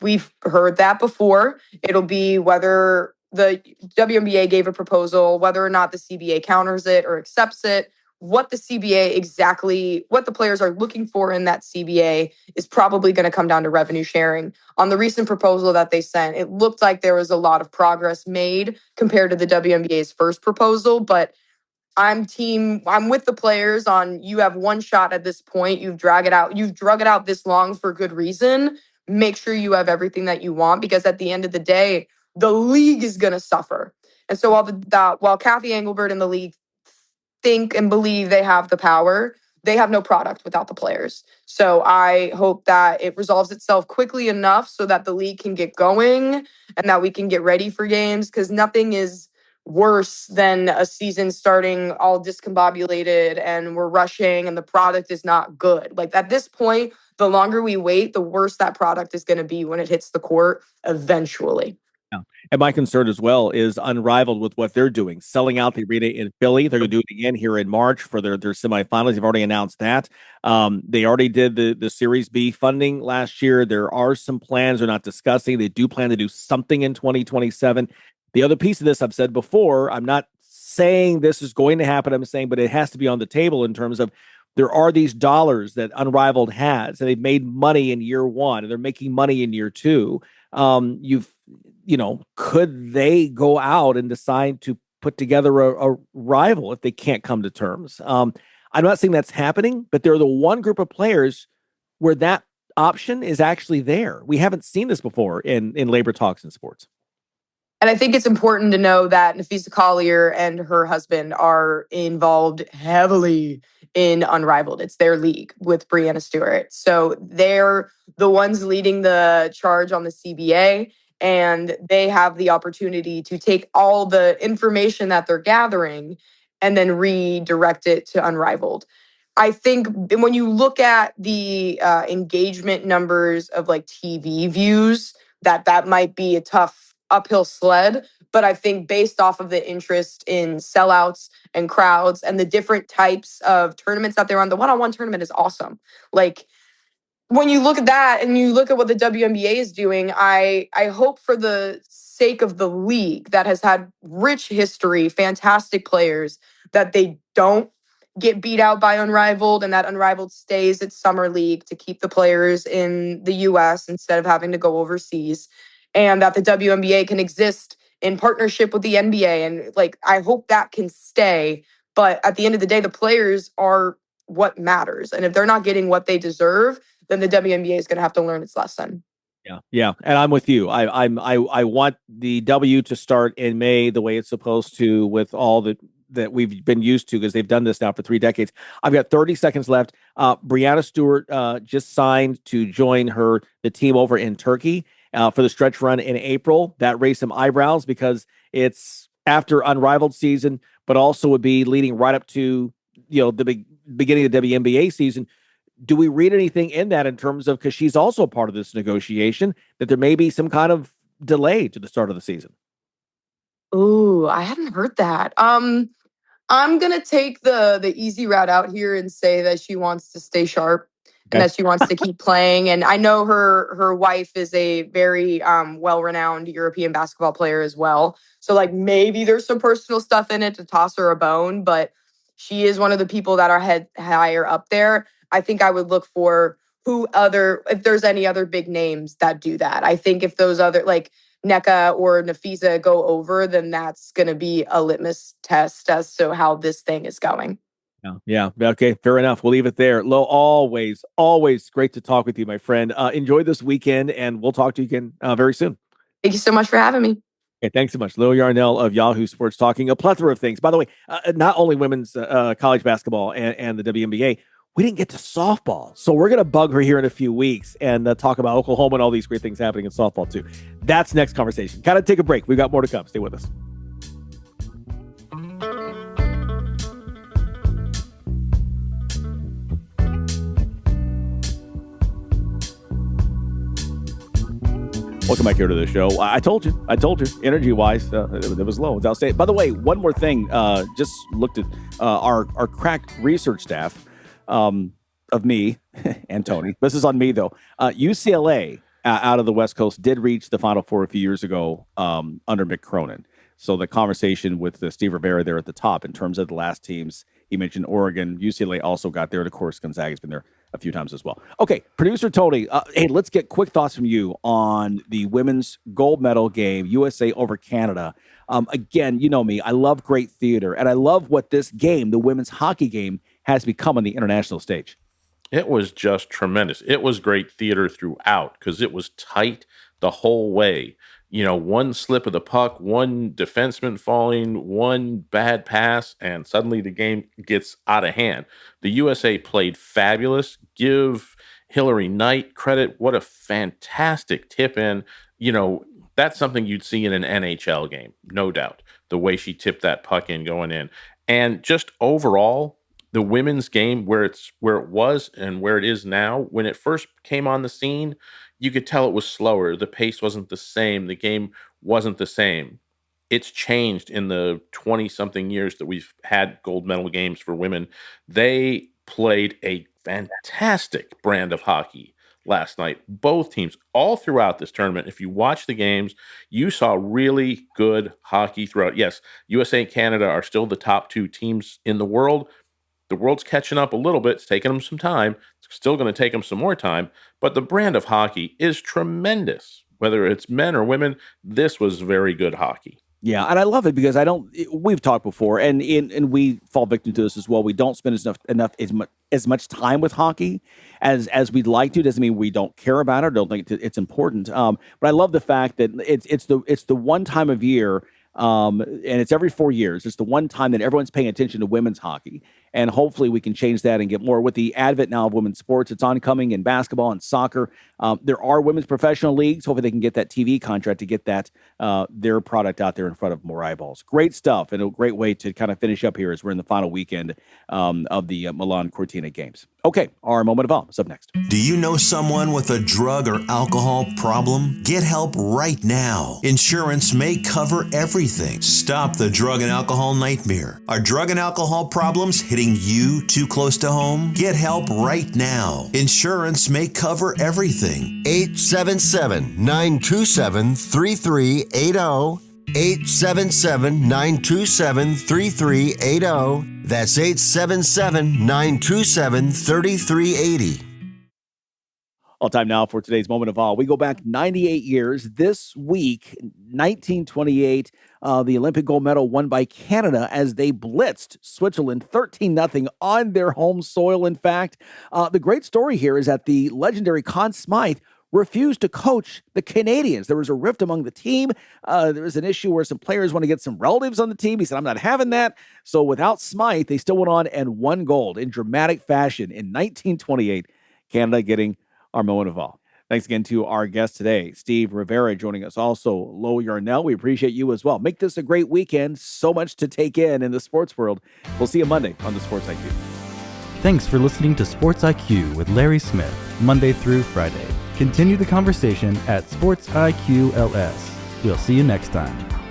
we've heard that before. It'll be whether the WNBA gave a proposal, whether or not the CBA counters it or accepts it. What the CBA exactly, what the players are looking for in that CBA is probably going to come down to revenue sharing. On the recent proposal that they sent, it looked like there was a lot of progress made compared to the WNBA's first proposal, but I'm with the players on, you have one shot at this point. You've drug it out this long for good reason. Make sure you have everything that you want, because at the end of the day, the league is going to suffer. And so while Kathy Engelbert and the league think and believe they have the power, they have no product without the players. So I hope that it resolves itself quickly enough so that the league can get going and that we can get ready for games, because nothing is worse than a season starting all discombobulated and we're rushing and the product is not good. Like, at this point, the longer we wait, the worse that product is going to be when it hits the court eventually. And my concern as well is Unrivaled with what they're doing, selling out the arena in Philly. They're going to do it again here in March for their semifinals. They've already announced that. They already did the Series B funding last year. There are some plans they're not discussing. They do plan to do something in 2027. The other piece of this, I've said before, I'm not saying this is going to happen. I'm saying, but it has to be on the table in terms of there are these dollars that Unrivaled has, and they've made money in year one, and they're making money in year two. Could they go out and decide to put together a rival if they can't come to terms? I'm not saying that's happening, but they're the one group of players where that option is actually there. We haven't seen this before in labor talks in sports. And I think it's important to know that Nafisa Collier and her husband are involved heavily in Unrivaled. It's their league with Breanna Stewart. So they're the ones leading the charge on the CBA, and they have the opportunity to take all the information that they're gathering and then redirect it to Unrivaled. I think when you look at the engagement numbers of like TV views, that might be a tough uphill sled. But I think based off of the interest in sellouts and crowds and the different types of tournaments that they're on, the one-on-one tournament is awesome. Like when you look at that and you look at what the WNBA is doing, I hope for the sake of the league that has had rich history, fantastic players, that they don't get beat out by Unrivaled and that Unrivaled stays its summer league to keep the players in the US instead of having to go overseas, and that the WNBA can exist in partnership with the NBA. And like, I hope that can stay. But at the end of the day, the players are what matters. And if they're not getting what they deserve, then the WNBA is going to have to learn its lesson. Yeah, and I'm with you. I want the W to start in May the way it's supposed to, with all that we've been used to, because they've done this now for 3 decades. I've got 30 seconds left. Breanna Stewart just signed to join the team over in Turkey for the stretch run in April. That raised some eyebrows because it's after Unrivaled season, but also would be leading right up to the beginning of the WNBA season. Do we read anything in that in terms of, because she's also a part of this negotiation, that there may be some kind of delay to the start of the season? Ooh, I hadn't heard that. I'm gonna take the easy route out here and say that she wants to stay sharp and that she wants to keep playing. And I know her wife is a very well-renowned European basketball player as well. So like maybe there's some personal stuff in it to toss her a bone, but she is one of the people that are higher up there. I think I would look for if there's any other big names that do that. I think if those other like NECA or Nafisa go over, then that's going to be a litmus test as to how this thing is going. Yeah. Okay. Fair enough. We'll leave it there. Lo, always great to talk with you, my friend. Enjoy this weekend, and we'll talk to you again very soon. Thank you so much for having me. Okay, thanks so much. Lo Yarnall of Yahoo Sports, talking a plethora of things. By the way, not only women's college basketball and the WNBA, we didn't get to softball. So we're going to bug her here in a few weeks and talk about Oklahoma and all these great things happening in softball too. That's next conversation. Kind of take a break. We've got more to come. Stay with us. Welcome back here to the show. I told you, energy-wise, it was low. Without saying. By the way, one more thing. Just looked at our crack research staff of me and Tony. This is on me, though. UCLA, out of the West Coast, did reach the Final Four a few years ago under Mick Cronin. So the conversation with Steve Rivera there at the top in terms of the last teams, he mentioned Oregon. UCLA also got there. And of course, Gonzaga's been there a few times as well. Okay, producer Tony, hey, let's get quick thoughts from you on the women's gold medal game, USA over Canada. Again, you know me, I love great theater, and I love what this game, the women's hockey game, has become on the international stage. It was just tremendous. It was great theater throughout because it was tight the whole way. One slip of the puck, one defenseman falling, one bad pass, and suddenly the game gets out of hand. The USA played fabulous. Give Hillary Knight credit. What a fantastic tip in. That's something you'd see in an NHL game, no doubt, the way she tipped that puck in going in. And just overall, the women's game, where it was and where it is now, when it first came on the scene, you could tell it was slower. The pace wasn't the same. The game wasn't the same. It's changed in the 20-something years that we've had gold medal games for women. They played a fantastic brand of hockey last night. Both teams, all throughout this tournament, if you watch the games, you saw really good hockey throughout. Yes, USA and Canada are still the top 2 teams in the world. The world's catching up a little bit. It's taking them some time. It's still going to take them some more time. But the brand of hockey is tremendous. Whether it's men or women, this was very good hockey. Yeah, and I love it because we've talked before, and we fall victim to this as well. We don't spend as much time with hockey as we'd like to. Doesn't mean we don't care about it or don't think it's important. But I love the fact that it's the one time of year, and it's every 4 years. It's the one time that everyone's paying attention to women's hockey. And hopefully we can change that and get more. With the advent now of women's sports, it's oncoming in basketball and soccer. There are women's professional leagues. Hopefully they can get that TV contract to get that their product out there in front of more eyeballs. Great stuff, and a great way to kind of finish up here as we're in the final weekend of the Milan Cortina games. Okay, our moment of awe is up next. Do you know someone with a drug or alcohol problem? Get help right now. Insurance may cover everything. Stop the drug and alcohol nightmare. Are drug and alcohol problems hitting you too close to home? Get help right now. Insurance may cover everything. 877-927-3380. 877-927-3380. That's 877-927-3380. All time now for today's moment of awe. We go back 98 years. This week, 1928, the Olympic gold medal won by Canada as they blitzed Switzerland 13-0 on their home soil. In fact, the great story here is that the legendary Conn Smythe refused to coach the Canadians. There was a rift among the team. There was an issue where some players want to get some relatives on the team. He said, I'm not having that. So without Smythe, they still went on and won gold in dramatic fashion in 1928. Canada getting our moment of awe. Thanks again to our guest today, Steve Rivera, joining us. Also, Lo Yarnall. We appreciate you as well. Make this a great weekend. So much to take in the sports world. We'll see you Monday on the Sports IQ. Thanks for listening to Sports IQ with Larry Smith, Monday through Friday. Continue the conversation at Sports IQ LS. We'll see you next time.